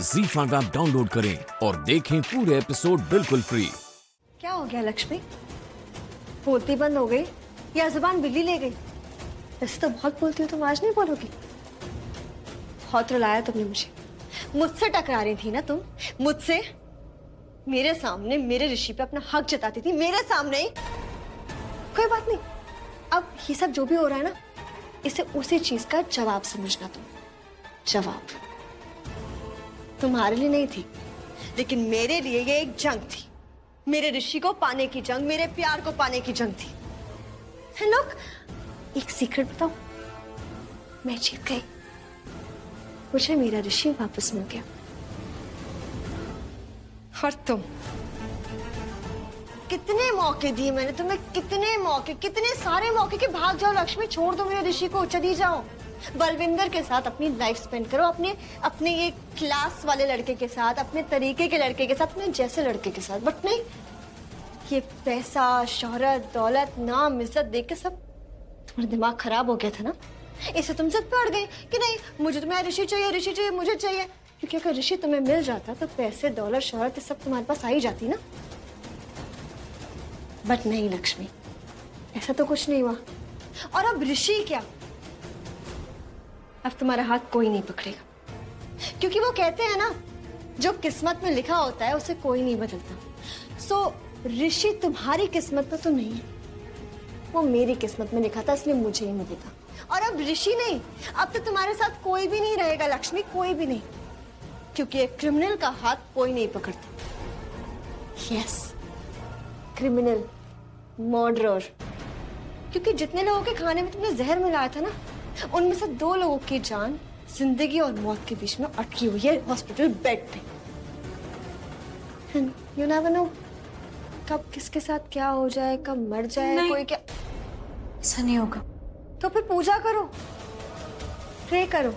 ZEE5 app download करें और देखें पूरे एपिसोड बिल्कुल फ्री। क्या हो गया लक्ष्मी? बोलती बंद हो गई या जुबान बिल्ली ले गई? वैसे तो बहुत बोलती हो, तुम आज नहीं बोलोगी? बहुत रुलाया तुमने मुझसे टकरा रही थी ना तुम मुझसे? मेरे सामने मेरे ऋषि पे अपना हक जताती थी, मेरे सामने ही। कोई बात नहीं, अब ये सब जो भी हो रहा है ना, इसे उसी चीज का जवाब समझना तुम। जवाब तुम्हारे लिए नहीं थी, लेकिन मेरे लिए ये एक जंग थी। मेरे ऋषि को पाने की जंग, मेरे प्यार को पाने की जंग थी। लोग, एक सीक्रेट बताओ, मैं जीत गई। मुझे मेरा ऋषि वापस मिल गया। और तुम, कितने मौके दिए मैंने तुम्हें, कितने मौके, कितने सारे मौके कि भाग जाओ लक्ष्मी, छोड़ दो मेरे ऋषि को, चली जाओ। बलविंदर के साथ अपनी लाइफ स्पेंड करो, अपने ये क्लास वाले लड़के के साथ, अपने तरीके के लड़के के साथ, अपने जैसे लड़के के साथ। बट नहीं, ये पैसा, शोहरत, दौलत, नाम, इज्जत देख के सब तुम्हारा दिमाग खराब हो गया था ना। इससे तुम जिद पे अड़ गई कि नहीं, मुझे तुम्हारा ऋषि चाहिए, ऋषि चाहिए, मुझे चाहिए। क्योंकि अगर ऋषि तुम्हें मिल जाता तो पैसे, दौलत, शोहरत, ये सब तुम्हारे पास आ ही जाती ना। बट नहीं लक्ष्मी, ऐसा तो कुछ नहीं हुआ। और अब ऋषि क्या, अब तुम्हारा हाथ कोई नहीं पकड़ेगा। क्योंकि वो कहते हैं ना, जो किस्मत में लिखा होता है उसे कोई नहीं बदलता। सो ऋषि तुम्हारी किस्मत में तो नहीं है, वो मेरी किस्मत में लिखा था, इसलिए मुझे ही मिलेगा। और अब ऋषि नहीं, अब तो तुम्हारे साथ कोई भी नहीं रहेगा लक्ष्मी, कोई भी नहीं। क्योंकि एक क्रिमिनल का हाथ कोई नहीं पकड़ता। Yes, criminal, murderer. क्योंकि जितने लोगों के खाने में तुमने जहर मिलाया था ना, उनमें से 2 लोगों की जान जिंदगी और मौत के बीच में अटकी हुई है हॉस्पिटल बेड पे। यू नेवर नो, कब किसके साथ क्या हो जाए, कब मर जाए कोई। क्या ऐसा नहीं होगा। तो फिर पूजा करो, प्रे करो।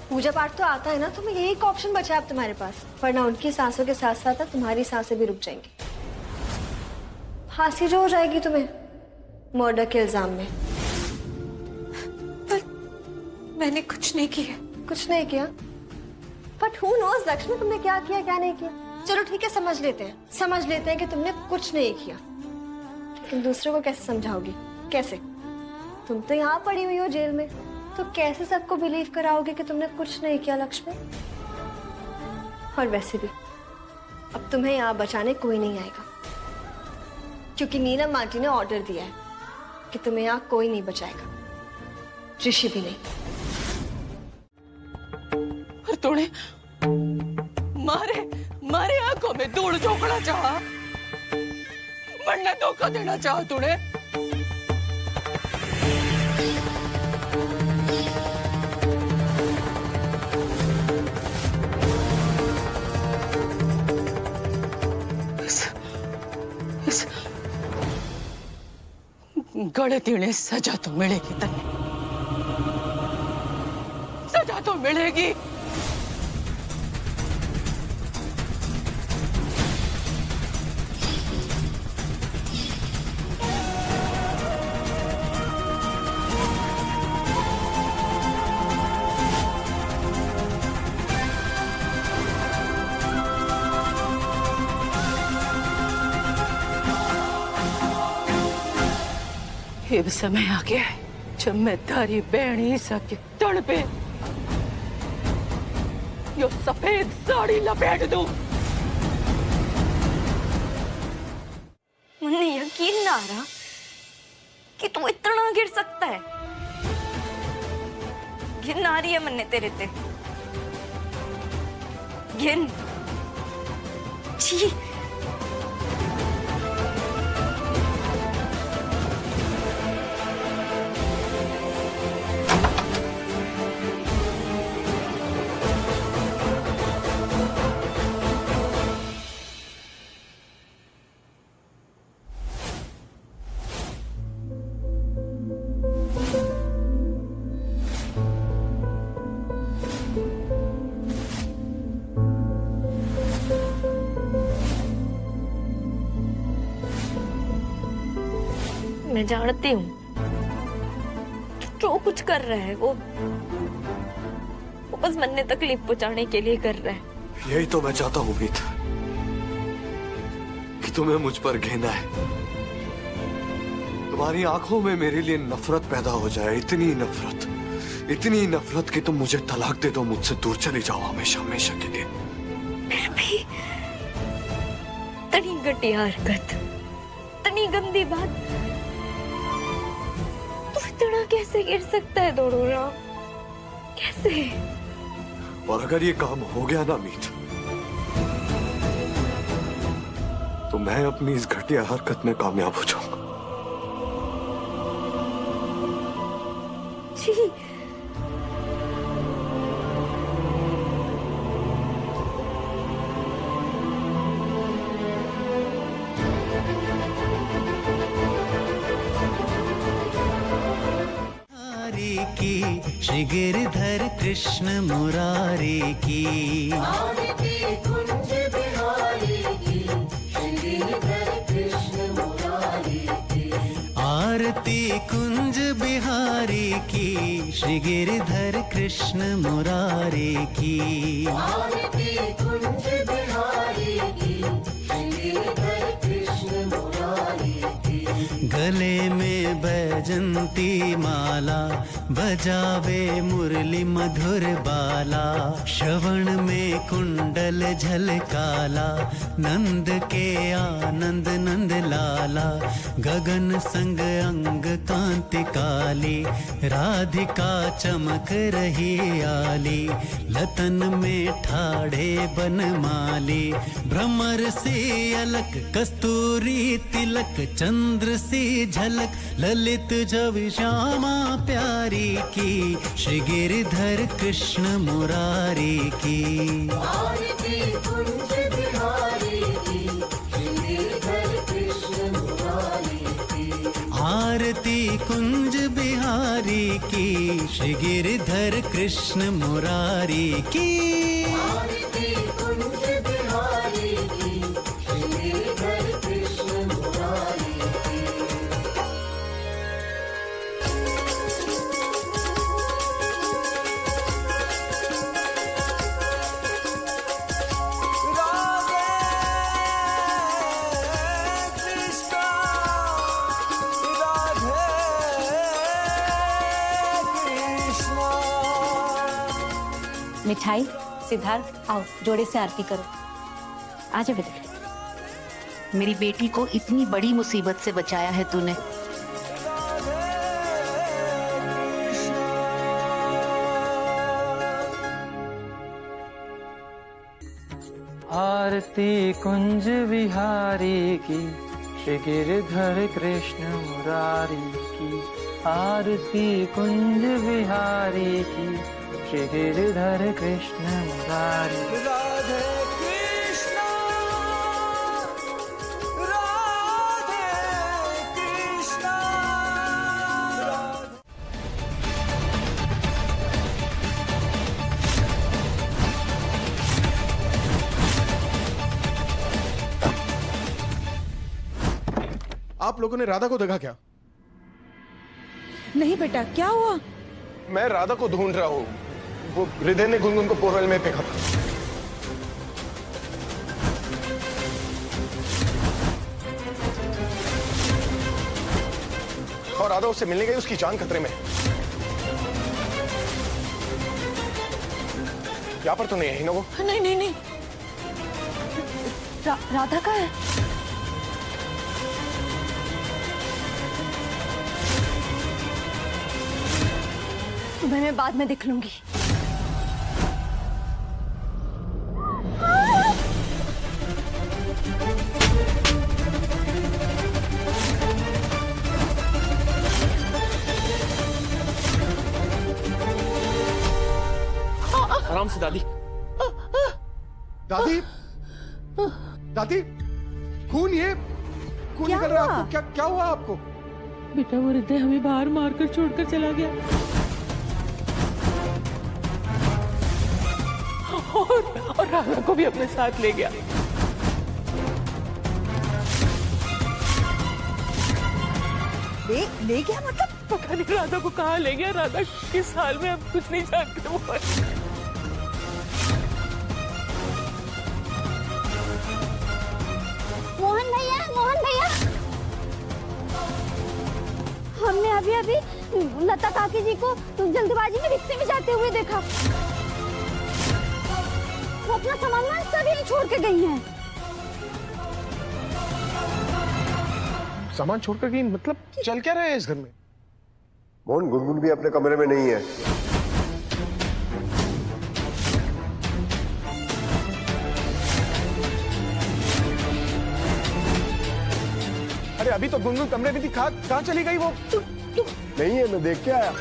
पूजा पाठ तो आता है ना, तुम्हें यही ऑप्शन बचा है अब तुम्हारे पास। वरना उनकी सांसों के साथ साथ तुम्हारी सांसें भी रुक जाएंगी। फांसी जो हो जाएगी तुम्हें मर्डर के इल्जाम में। मैंने कुछ नहीं किया। कुछ नहीं किया? बट हु नोज लक्ष्मी, तुमने क्या किया क्या नहीं किया। चलो ठीक है, समझ लेते हैं कि तुमने कुछ नहीं किया। लेकिन दूसरों को कैसे समझाओगी? कैसे? तुम तो यहाँ पड़ी हुई हो जेल में, तो कैसे सबको बिलीव कराओगे कि तुमने कुछ नहीं किया लक्ष्मी? और वैसे भी अब तुम्हें यहाँ बचाने कोई नहीं आएगा, क्योंकि नीलम आंटी ने ऑर्डर दिया है कि तुम्हें यहाँ कोई नहीं बचाएगा, ऋषि भी नहीं। तूने मारे आंखों में धूल झोंकना चाहा, मरने धोखा देना चाहा तूने। इस गलती ने सजा तो मिलेगी तन्ने, सजा तो मिलेगी। अब समय आ गया है जब मैं तारी बहन ईसा के तड़ पे यो सफेद साड़ी लपेट दूं। मुझे यकीन ना आ रहा कि तू इतना गिर सकता है। घिन आ रही है मन्ने तेरे ते, घिन। छी, मैं जानती हूँ जो कुछ कर रहा है वो बस मन ने तकलीफ पहुंचाने के लिए कर रहा है। यही तो मैं चाहता हूँ मीत, कि तुम्हें मुझ पर घृणा है, तुम्हारी आंखों में मेरे लिए नफरत पैदा हो जाए, इतनी नफरत कि तुम मुझे तलाक दे दो, मुझसे दूर चली जाओ हमेशा हमेशा के लिए। फिर भी तनी घटिया हरकत, तनी गंदी बात, तू इतना कैसे गिर सकता है दोनों राम? कैसे? और अगर ये काम हो गया ना मीत, तो मैं अपनी इस घटिया हरकत में कामयाब हो जाऊंगा। जी की श्री गिरधर कृष्ण मुरारी की आरती कुंज बिहारी की, श्री गिरधर कृष्ण मुरारी की, आरती कुंज बिहारी की, श्री गिरधर कृष्ण मुरारी की, आरती कुंज बिहारी की, श्री गिरधर कृष्ण मुरारी की। गले में बैजंती माला, बजावे मुरली मधुर बाला, श्रवण में कुंडल झलकाला, नंद के आनंद नंद लाला, गगन संग अंग कांति काली, राधिका चमक रही आली, लतन में ठाड़े बनमाली, भ्रमर सी अलक कस्तूरी तिलक, चंद्र सी झलक ललित जवि श्यामा प्यारी की, श्री गिरधर कृष्ण मुरारी की, आरती कुंज बिहारी की, श्री गिरधर कृष्ण मुरारी की, आरती कुंज बिहारी की, श्री गिरधर कृष्ण मुरारी की, आरती कुंज बिहारी की, श्री गिरधर कृष्ण मुरारी की। मिठाई, सिद्धार्थ आओ जोड़े से आरती करो। आजा बेटा। मेरी बेटी को इतनी बड़ी मुसीबत से बचाया है तूने। आरती कुंज विहारी की, श्री गिरधर कृष्ण मुरारी की, आरती कुंज विहारी की, श्री गिरधर कृष्ण मुरारी। राधे कृष्ण, राधे कृष्ण। आप लोगों ने राधा को देखा क्या? नहीं बेटा, क्या हुआ? मैं राधा को ढूंढ रहा हूँ। वो हृदय ने गुनगुन को पोरवेल में फेंका था। और राधा उससे मिलने गई, उसकी जान खतरे में। यहाँ पर तो नहीं है ना वो? नहीं नहीं नहीं, राधा का है। तुम्हें मैं बाद में दिख लूंगी। आराम से दादी। दादी, दादी, खून निकल रहा है आपको। क्या हुआ आपको? बेटा वो हृदय हमें बाहर मारकर छोड़कर चला गया। और राधा को भी अपने साथ ले गया। ले गया मतलब? पता नहीं राधा को कहाँ ले गया। राधा किस हाल में, अब कुछ नहीं जानते वो। मैंने अभी लता काकी जी को जल्दबाजी में रिक्शे में जाते हुए देखा। वो अपना सामान सब यहीं छोड़ के गई हैं। सामान छोड़कर गई मतलब चल क्या रहा है इस घर में? मोहन, गुनगुन भी अपने कमरे में नहीं है। अरे अभी तो गुनगुन कमरे में थी, कहाँ चली गई वो? नहीं है, मैं देख के आया।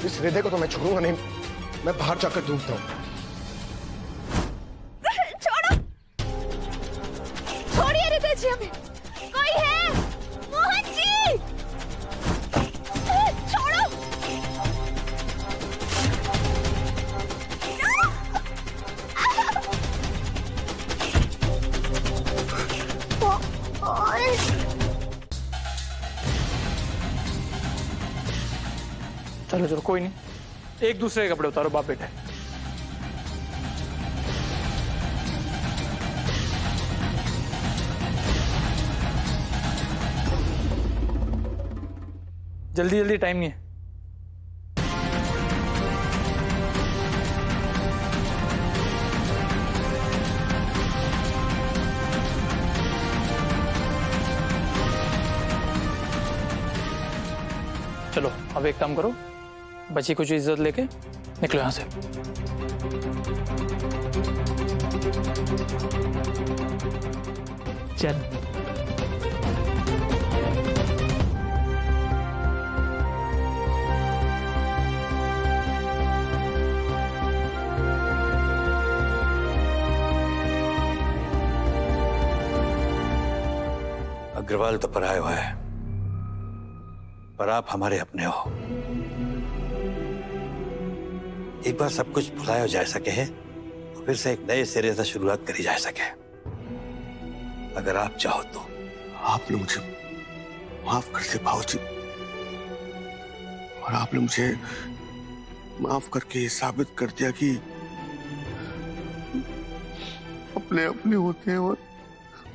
इस हृदय को तो मैं छोड़ूंगा नहीं, मैं बाहर जाकर ढूंढता हूँ। छोड़िए हृदय जी हमें। कोई है? मोहन जी! छोड़ो! चलो चलो कोई नहीं, एक दूसरे के कपड़े उतारो बाप बेटे। जल्दी जल्दी, टाइम नहीं है। चलो अब एक काम करो, बची कुछ इज्जत लेके निकलो यहां से। चल अग्रवाल तो पराया हुआ है, पर आप हमारे अपने हो। एक बार सब कुछ भुलाया जा सके है तो फिर से एक नए सिरे से शुरुआत करी जा सके, अगर आप चाहो तो। आपने मुझे माफ कर दिया भाऊजी, और आपने मुझे माफ करके ये साबित कर दिया कि अपने अपने होते हैं और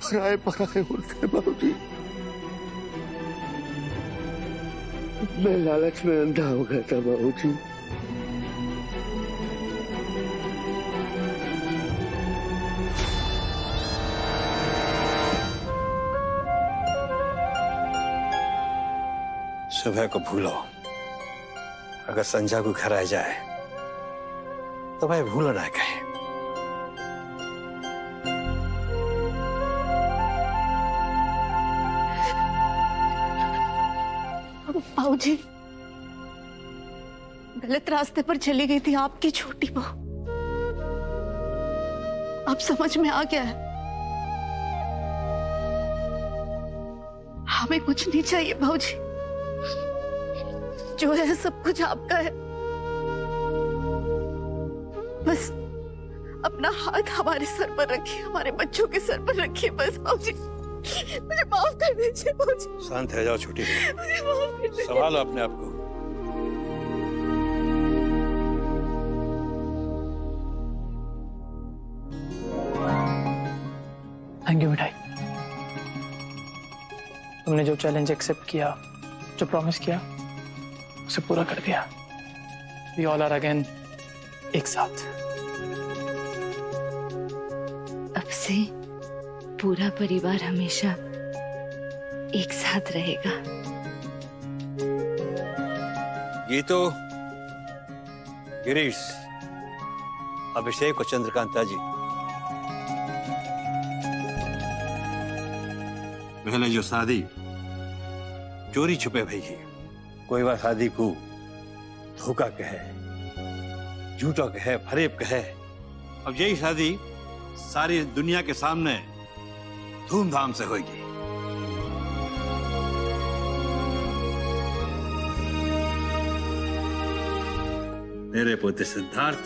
पराए पराए होते हैं। भाऊजी, मैं लालच में अंधा हो गया था भाऊजी। सुबह को भूलो, अगर संध्या को घर आ जाए तो भाई भूलो ना कहे। बाबूजी, गलत रास्ते पर चली गई थी आपकी छोटी बहू, अब समझ में आ गया है। हमें कुछ नहीं चाहिए बाबूजी, जो है सब कुछ आपका है। बस अपना हाथ हमारे सर पर रखिए, हमारे बच्चों के सर पर रखिए बस। बाबूजी मुझे माफ कर दीजिए बाबूजी। शांत रह जाओ छोटी, मुझे माफ कर दीजिए। संभालो अपने आप को। थैंक यू मिठाई, तुमने जो चैलेंज एक्सेप्ट किया, जो प्रॉमिस किया, उसे पूरा कर दिया। We all are again एक साथ। अब से पूरा परिवार हमेशा एक साथ रहेगा। ये तो गिरीश, अभिषेक और चंद्रकांता जी, पहले जो शादी चोरी छुपे भई है, कोई बार शादी को धोखा कहे, झूठा कहे, फरेब कहे, अब यही शादी सारी दुनिया के सामने धूमधाम से होगी। मेरे पोते सिद्धार्थ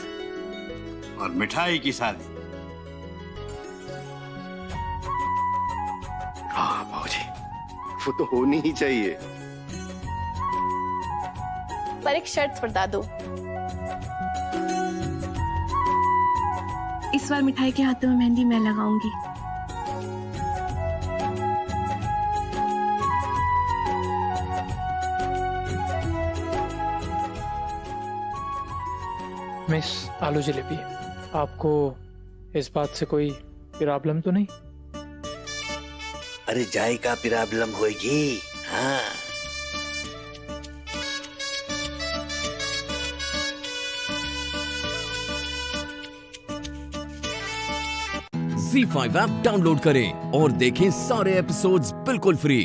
और मिठाई की शादी। हाँ भाऊजी, वो तो होनी ही चाहिए। पर एक शर्त बता दो, इस बार मिठाई के हाथों में मेहंदी मैं लगाऊंगी। मिस आलू जलेबी, आपको इस बात से कोई प्रॉब्लम तो नहीं? अरे जाए का प्रॉब्लम होगी। हाँ ZEE5 ऐप डाउनलोड करें और देखें सारे एपिसोड्स बिल्कुल फ्री।